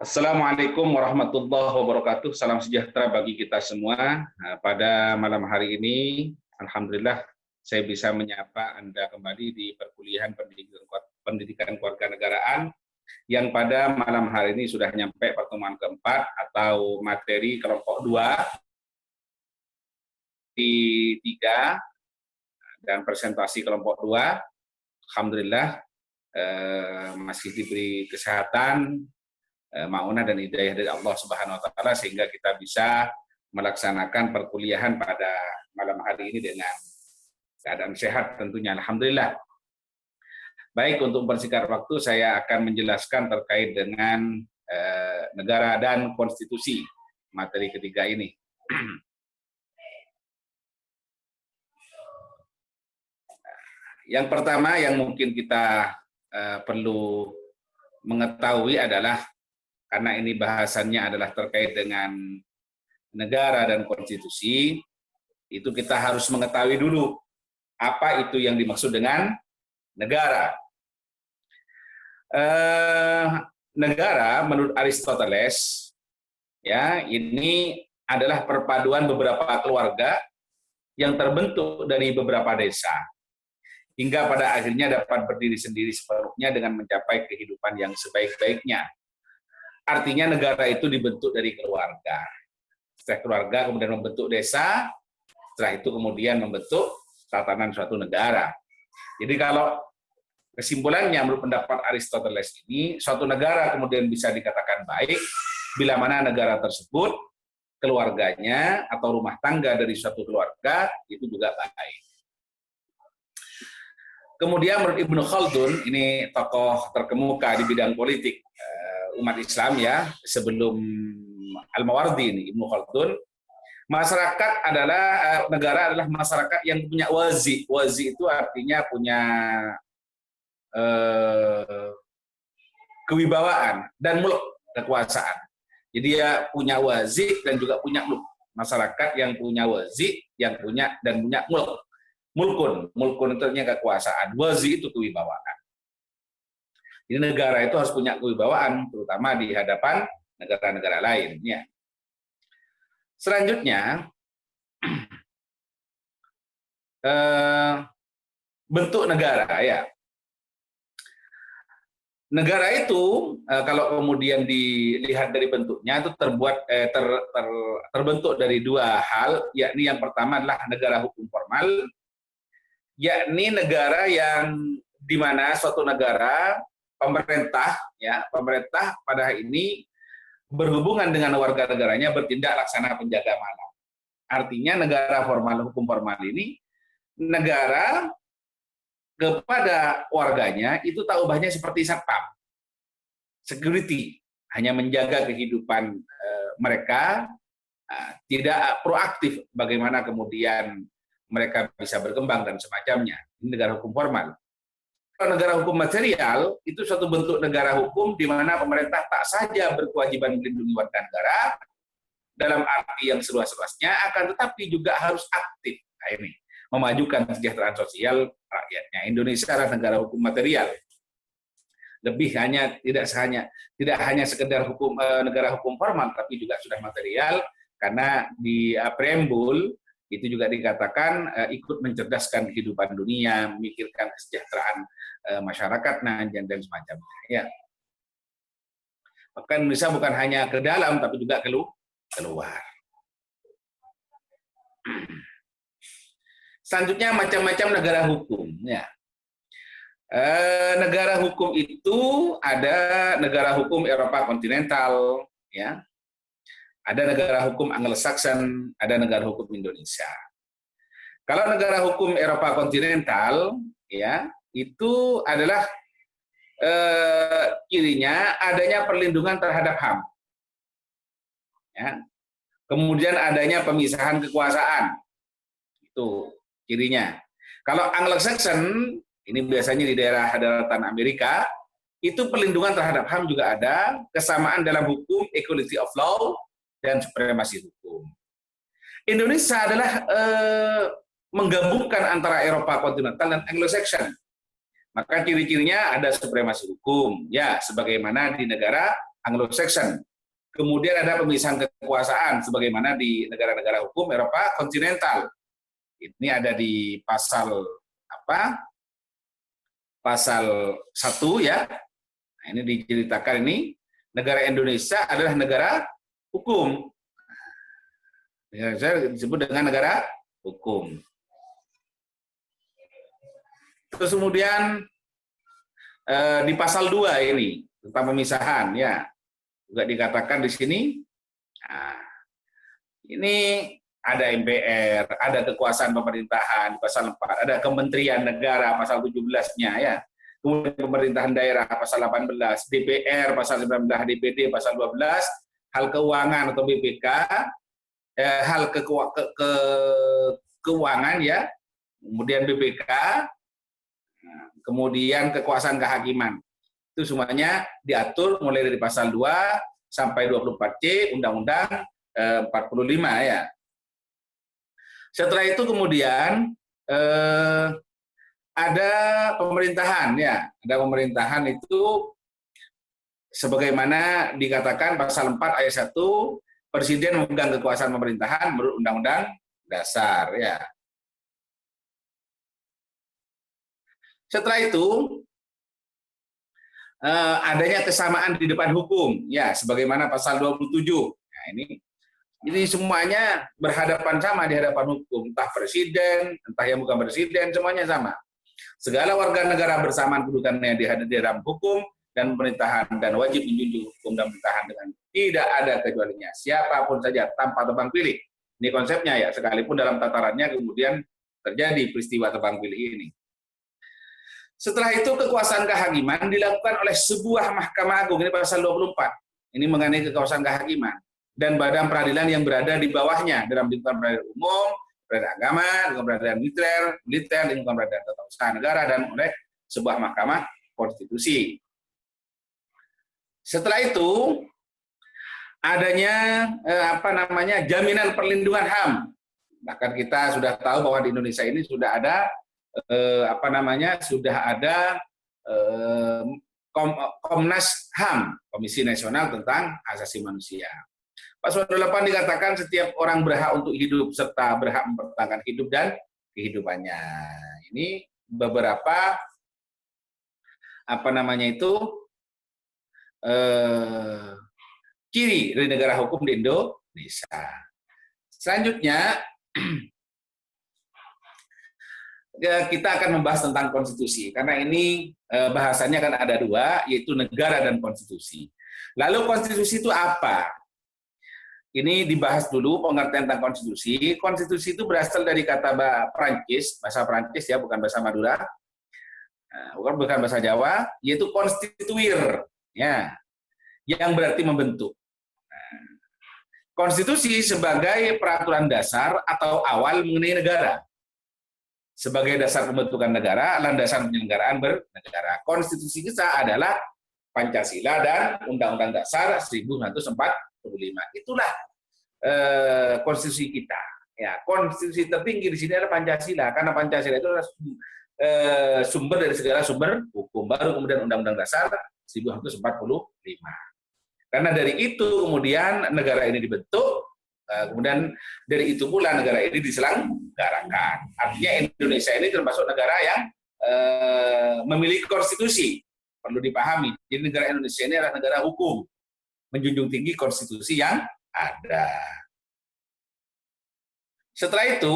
Assalamualaikum warahmatullahi wabarakatuh. Salam sejahtera bagi kita semua. Pada malam hari ini, alhamdulillah saya bisa menyapa Anda kembali di perkuliahan pendidikan kewarganegaraan yang pada malam hari ini sudah nyampe pertemuan keempat atau materi kelompok 2 di 3 dan presentasi kelompok 2. Alhamdulillah masih diberi kesehatan, maunah dan hidayah dari Allah Subhanahu wa taala sehingga kita bisa melaksanakan perkuliahan pada malam hari ini dengan keadaan sehat tentunya, alhamdulillah. Baik, untuk mempersingkat waktu saya akan menjelaskan terkait dengan negara dan konstitusi, materi ketiga ini. Yang pertama yang mungkin kita perlu mengetahui adalah, karena ini bahasannya adalah terkait dengan negara dan konstitusi, itu kita harus mengetahui dulu apa itu yang dimaksud dengan negara. Negara menurut Aristoteles, ya, ini adalah perpaduan beberapa keluarga yang terbentuk dari beberapa desa, hingga pada akhirnya dapat berdiri sendiri sepenuhnya dengan mencapai kehidupan yang sebaik-baiknya. Artinya negara itu dibentuk dari keluarga. Setelah keluarga kemudian membentuk desa, setelah itu kemudian membentuk tatanan suatu negara. Jadi kalau kesimpulannya menurut pendapat Aristoteles ini, suatu negara kemudian bisa dikatakan baik bila mana negara tersebut, keluarganya atau rumah tangga dari suatu keluarga itu juga baik. Kemudian menurut Ibnu Khaldun, ini tokoh terkemuka di bidang politik umat Islam ya, sebelum Al-Mawardi ini, Ibnu Khaldun, masyarakat adalah, negara adalah masyarakat yang punya wazi. Wazi itu artinya punya kewibawaan dan mulk, kekuasaan. Jadi dia punya wazi dan juga punya mulk. Masyarakat yang punya wazi, yang punya dan punya mulk. Mulkun itu artinya kekuasaan, wazi itu kewibawaan. Jadi negara itu harus punya kewibawaan, terutama di hadapan negara-negara lain. Ya. Selanjutnya, bentuk negara. Ya. Negara itu, kalau kemudian dilihat dari bentuknya, itu terbentuk dari dua hal, yakni yang pertama adalah negara hukum formal, yakni negara yang di mana suatu negara, pemerintah pada hari ini berhubungan dengan warga negaranya bertindak laksana penjaga malam. Artinya negara formal, hukum formal ini, negara kepada warganya itu tak ubahnya seperti satpam, security, hanya menjaga kehidupan mereka, tidak proaktif bagaimana kemudian mereka bisa berkembang dan semacamnya. Ini negara hukum formal. Negara hukum material itu suatu bentuk negara hukum di mana pemerintah tak saja berkewajiban melindungi warga negara dalam arti yang seluas-luasnya, akan tetapi juga harus aktif ini memajukan kesejahteraan sosial rakyatnya. Indonesia adalah negara hukum material. Tidak hanya sekedar hukum negara hukum formal, tapi juga sudah material, karena di preambul itu juga dikatakan ikut mencerdaskan kehidupan dunia, memikirkan kesejahteraan masyarakat dan semacamnya. Ya. Maka Indonesia bukan hanya ke dalam, tapi juga keluar. Selanjutnya macam-macam negara hukum. Ya. Negara hukum itu ada negara hukum Eropa kontinental, ya. Ada negara hukum Anglo-Saxon, ada negara hukum Indonesia. Kalau negara hukum Eropa kontinental, ya, itu adalah cirinya adanya perlindungan terhadap HAM. Ya. Kemudian adanya pemisahan kekuasaan. Itu cirinya. Kalau Anglo-Saxon, ini biasanya di daerah daratan Amerika, itu perlindungan terhadap HAM juga ada, kesamaan dalam hukum, equality of law, dan supremasi hukum. Indonesia adalah menggabungkan antara Eropa kontinental dan Anglo-Saxon. Maka ciri-cirinya ada supremasi hukum, ya, sebagaimana di negara Anglo-Saxon. Kemudian ada pemisahan kekuasaan sebagaimana di negara-negara hukum Eropa kontinental. Ini ada di pasal apa? Pasal 1 ya. Nah, ini diceritakan ini negara Indonesia adalah negara hukum. Indonesia disebut dengan negara hukum. Terus kemudian di pasal 2 ini tentang pemisahan ya. Juga dikatakan di sini, nah, ini ada MPR, ada kekuasaan pemerintahan pasal 4, ada kementerian negara pasal 17-nya ya. Kemudian pemerintahan daerah pasal 18, DPR pasal 19, DPD pasal 12, hal keuangan atau BPK, hal keuangan ya, kemudian BPK, kemudian kekuasaan kehakiman. Itu semuanya diatur mulai dari pasal 2 sampai 24C Undang-Undang 45 ya. Setelah itu kemudian ada pemerintahan ya. Ada pemerintahan itu sebagaimana dikatakan pasal 4 ayat 1, Presiden memegang kekuasaan pemerintahan menurut Undang-Undang Dasar ya. Setelah itu adanya kesamaan di depan hukum ya sebagaimana pasal 27. Nah, ini semuanya berhadapan sama di hadapan hukum, entah presiden, entah yang bukan presiden, semuanya sama. Segala warga negara bersamaan kedudukannya di dalam hukum dan pemerintahan dan wajib menjunjung hukum dan pemerintahan dengan tidak ada kecualinya. Siapapun saja tanpa tebang pilih. Ini konsepnya ya, sekalipun dalam tatarannya kemudian terjadi peristiwa tebang pilih ini. Setelah itu kekuasaan kehakiman dilakukan oleh sebuah Mahkamah Agung, ini pasal 24. Ini mengenai kekuasaan kehakiman dan badan peradilan yang berada di bawahnya dalam lingkungan peradilan umum, peradilan agama, lingkungan peradilan militer, lingkungan peradilan tata usaha negara dan oleh sebuah Mahkamah Konstitusi. Setelah itu adanya jaminan perlindungan HAM. Bahkan kita sudah tahu bahwa di Indonesia ini sudah ada Komnas HAM, Komisi Nasional tentang Hak Asasi Manusia. Pasal 8 dikatakan setiap orang berhak untuk hidup serta berhak mempertahankan hidup dan kehidupannya. Ini beberapa ciri dari negara hukum di Indonesia. Selanjutnya kita akan membahas tentang konstitusi, karena ini bahasanya kan ada dua, yaitu negara dan konstitusi. Lalu konstitusi itu apa? Ini dibahas dulu pengertian tentang konstitusi. Konstitusi itu berasal dari kata bahasa Perancis ya, bukan bahasa Madura, bukan bahasa Jawa, yaitu konstituir, ya, yang berarti membentuk. Konstitusi sebagai peraturan dasar atau awal mengenai negara. Sebagai dasar pembentukan negara, landasan penyelenggaraan bernegara. Konstitusi kita adalah Pancasila dan Undang-Undang Dasar 1945. Itulah konstitusi kita. Ya, konstitusi tertinggi di sini adalah Pancasila, karena Pancasila itu adalah sumber dari segala sumber hukum. Baru kemudian Undang-Undang Dasar 1945. Karena dari itu kemudian negara ini dibentuk. Kemudian dari itu pula negara ini diselenggarakan. Artinya Indonesia ini termasuk negara yang memiliki konstitusi. Perlu dipahami. Jadi negara Indonesia ini adalah negara hukum. Menjunjung tinggi konstitusi yang ada. Setelah itu,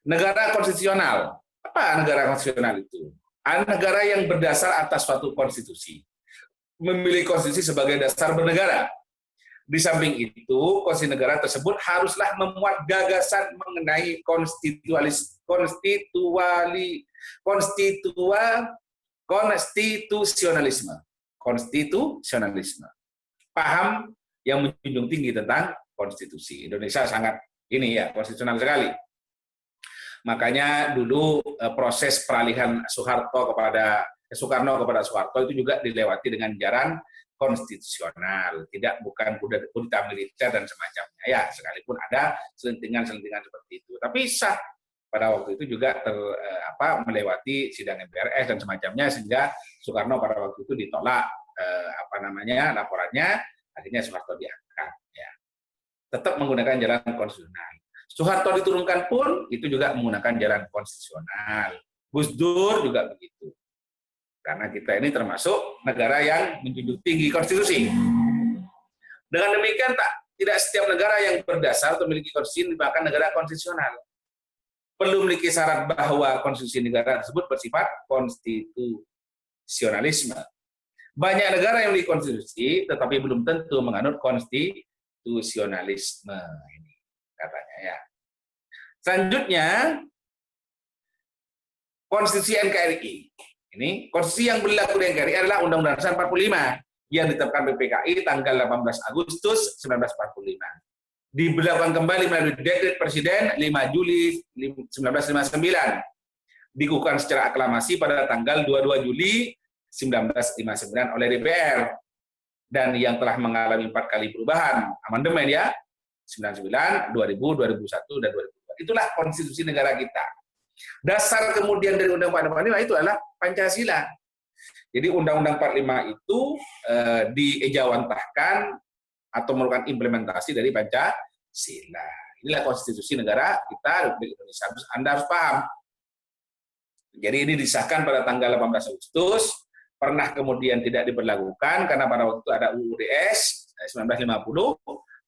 negara konstitusional. Apa negara konstitusional itu? Negara yang berdasar atas suatu konstitusi. Memiliki konstitusi sebagai dasar bernegara. Di samping itu, konstitusi negara tersebut haruslah memuat gagasan mengenai konstitusionalisme. Paham yang menjunjung tinggi tentang konstitusi. Indonesia sangat konstitusional sekali. Makanya dulu proses peralihan Soekarno kepada Soeharto itu juga dilewati dengan jalan konstitusional, bukan kudeta militer dan semacamnya. Ya, sekalipun ada selentingan-selentingan seperti itu, tapi sah pada waktu itu juga melewati sidang MPRS dan semacamnya, sehingga Soekarno pada waktu itu ditolak laporannya, akhirnya Soeharto diangkat. Ya. Tetap menggunakan jalan konstitusional. Soeharto diturunkan pun itu juga menggunakan jalan konstitusional. Gus Dur juga begitu. Karena kita ini termasuk negara yang menjunjung tinggi konstitusi. Dengan demikian tidak setiap negara yang berdasar atau memiliki konstitusi bahkan negara konstitusional. Perlu memiliki syarat bahwa konstitusi negara tersebut bersifat konstitusionalisme. Banyak negara yang memiliki konstitusi, tetapi belum tentu menganut konstitusionalisme ini, katanya ya. Selanjutnya, konstitusi NKRI. Ini konstitusi yang berlaku di NKRI adalah Undang-Undang Dasar 45 yang ditetapkan PPKI tanggal 18 Agustus 1945. Diberlakukan kembali melalui Dekret Presiden 5 Juli 1959. Dikukuhkan secara aklamasi pada tanggal 22 Juli 1959 oleh DPR. Dan yang telah mengalami 4 kali perubahan, amandemen ya, 99, 2000, 2001, dan 2002. Itulah konstitusi negara kita. Dasar kemudian dari Undang-Undang 45 itu adalah Pancasila. Jadi Undang-Undang 45 itu diejawantahkan atau merupakan implementasi dari Pancasila. Inilah konstitusi negara kita, Republik Indonesia. Anda harus paham. Jadi ini disahkan pada tanggal 18 Agustus, pernah kemudian tidak diberlakukan karena pada waktu itu ada UUDS 1950,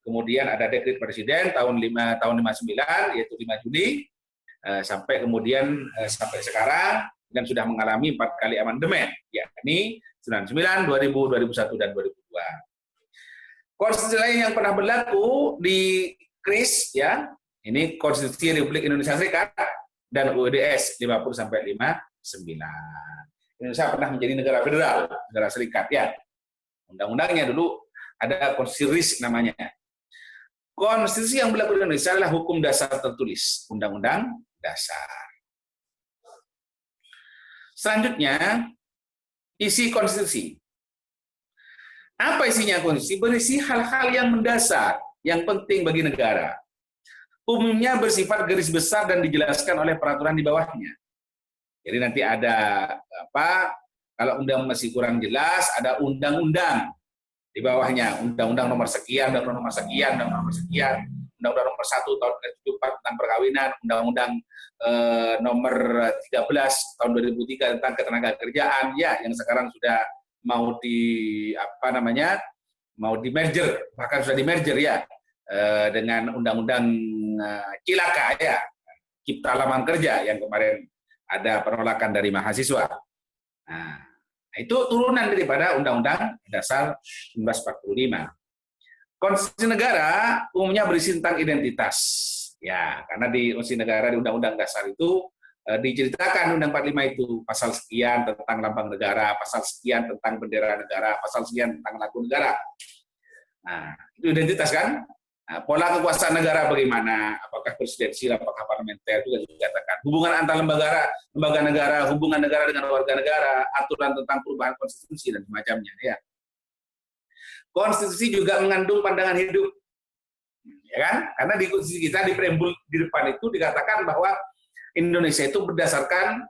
kemudian ada Dekret Presiden tahun 59 yaitu 5 Juli, sampai kemudian sampai sekarang dan sudah mengalami 4 kali amandemen, yakni 99, 2000, 2001, dan 2002. Konstitusi lain yang pernah berlaku di KRIS, ya, ini Konstitusi Republik Indonesia Serikat dan UUDS 50 sampai 59. Indonesia pernah menjadi negara federal, negara serikat, ya. Undang-undangnya dulu ada Konstitusi RIS namanya. Konstitusi yang berlaku di Indonesia adalah hukum dasar tertulis, Undang-Undang Dasar. Selanjutnya, isi konstitusi. Apa isinya konstitusi? Berisi hal-hal yang mendasar, yang penting bagi negara. Umumnya bersifat garis besar dan dijelaskan oleh peraturan di bawahnya. Jadi nanti ada kalau undang masih kurang jelas, ada undang-undang di bawahnya, undang-undang nomor sekian, dan nomor sekian, dan nomor sekian, undang-undang nomor 1 tahun 1974 tentang perkawinan, undang-undang nomor 13 tahun 2003 tentang ketenagakerjaan, ya, yang sekarang sudah mau di merger, bahkan sudah di merger ya, dengan undang-undang Cilaka ya, Cipta Lapangan Kerja yang kemarin ada penolakan dari mahasiswa. Nah, itu turunan daripada Undang-Undang Dasar 1945. Konstitusi negara umumnya berisi tentang identitas. Ya, karena di konstitusi negara di Undang-Undang Dasar itu diceritakan Undang 45 itu pasal sekian tentang lambang negara, pasal sekian tentang bendera negara, pasal sekian tentang lagu negara. Nah, itu identitas kan? Nah, pola kekuasaan negara bagaimana? Apakah presidensial, apakah parlementer, juga dikatakan. Hubungan antar lembaga negara, hubungan negara dengan warga negara, aturan tentang perubahan konstitusi dan semacamnya. Ya. Konstitusi juga mengandung pandangan hidup, ya kan? Karena di konstitusi kita di preambul di depan itu dikatakan bahwa Indonesia itu berdasarkan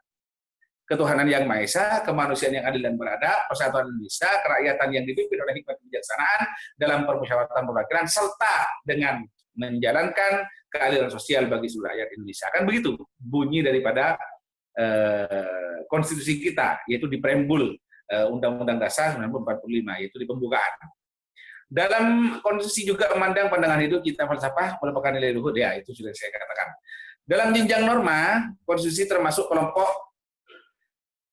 ketuhanan yang Maha Esa, kemanusiaan yang adil dan beradab, persatuan Indonesia, kerakyatan yang dipimpin oleh hikmat kebijaksanaan dalam permusyawaratan perwakilan, serta dengan menjalankan keadilan sosial bagi seluruh rakyat Indonesia. Kan begitu bunyi daripada konstitusi kita, yaitu di preambul Undang-Undang Dasar 1945, yaitu di pembukaan. Dalam konstitusi juga memandang pandangan hidup kita falsafah merupakan nilai luhur, ya itu sudah saya katakan. Dalam jenjang norma, konstitusi termasuk kelompok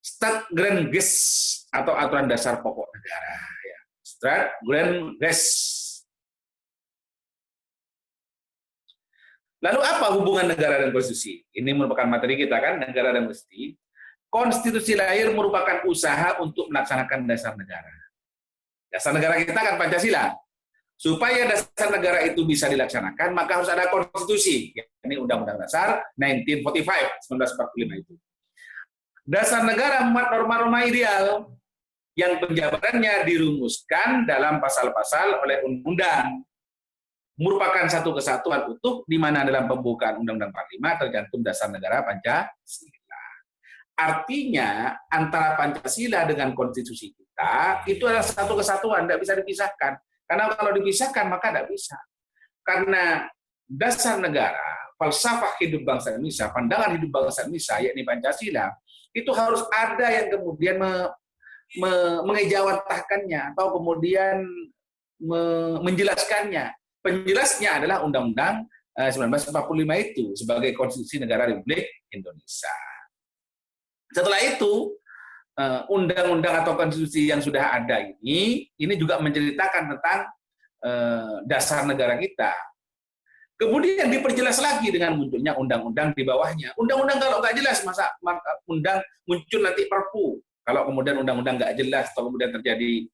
Staatsgrondgesetz atau aturan dasar pokok negara. Ya. Staatsgrondgesetz. Lalu apa hubungan negara dan konstitusi? Ini merupakan materi kita kan, negara dan konstitusi. Konstitusi lahir merupakan usaha untuk melaksanakan dasar negara. Dasar negara kita kan Pancasila. Supaya dasar negara itu bisa dilaksanakan, maka harus ada konstitusi. Ini Undang-Undang Dasar 1945, 1945 itu. Dasar negara memuat norma-norma ideal yang penjabarannya dirumuskan dalam pasal-pasal oleh undang-undang. Merupakan satu kesatuan utuh di mana dalam pembukaan Undang-Undang 45 tergantung dasar negara Pancasila. Artinya antara Pancasila dengan konstitusi kita itu adalah satu kesatuan, tidak bisa dipisahkan. Karena kalau dipisahkan maka tidak bisa. Karena dasar negara, falsafah hidup bangsa Indonesia, pandangan hidup bangsa Indonesia, yakni Pancasila, itu harus ada yang kemudian mengejawantahkannya atau kemudian menjelaskannya. Penjelasnya adalah Undang-Undang 1945 itu sebagai Konstitusi Negara Republik Indonesia. Setelah itu, undang-undang atau konstitusi yang sudah ada ini juga menceritakan tentang dasar negara kita. Kemudian diperjelas lagi dengan munculnya undang-undang di bawahnya. Undang-undang kalau nggak jelas, masa undang muncul nanti perpu. Kalau kemudian undang-undang nggak jelas, atau kemudian terjadi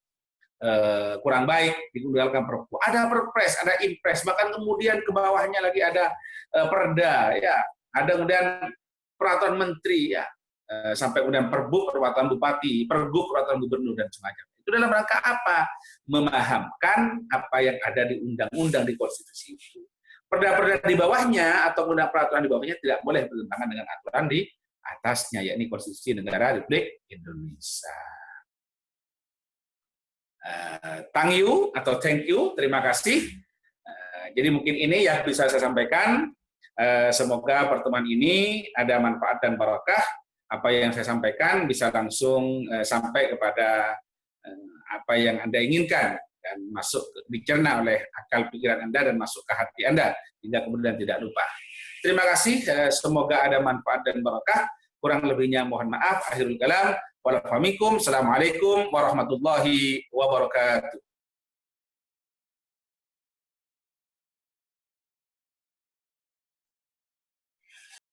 kurang baik, digunakan perpu. Ada perpres, ada impres, bahkan kemudian ke bawahnya lagi ada perda, ya, ada kemudian peraturan menteri, ya, sampai kemudian perbuk peraturan bupati, pergub peraturan gubernur dan semacamnya. Itu dalam rangka apa? Memahamkan apa yang ada di undang-undang di konstitusi itu. Perda-perda di bawahnya atau peraturan di bawahnya tidak boleh bertentangan dengan aturan di atasnya, yakni Konstitusi Negara Republik Indonesia. Thank you, terima kasih. Jadi mungkin ini yang bisa saya sampaikan. Semoga pertemuan ini ada manfaat dan barokah. Apa yang saya sampaikan bisa langsung sampai kepada apa yang Anda inginkan dan masuk dicerna oleh akal pikiran Anda dan masuk ke hati Anda hingga kemudian tidak lupa. Terima kasih. Semoga ada manfaat dan barokah. Kurang lebihnya mohon maaf. Akhirul kalam. Wassalamualaikum warahmatullahi wabarakatuh.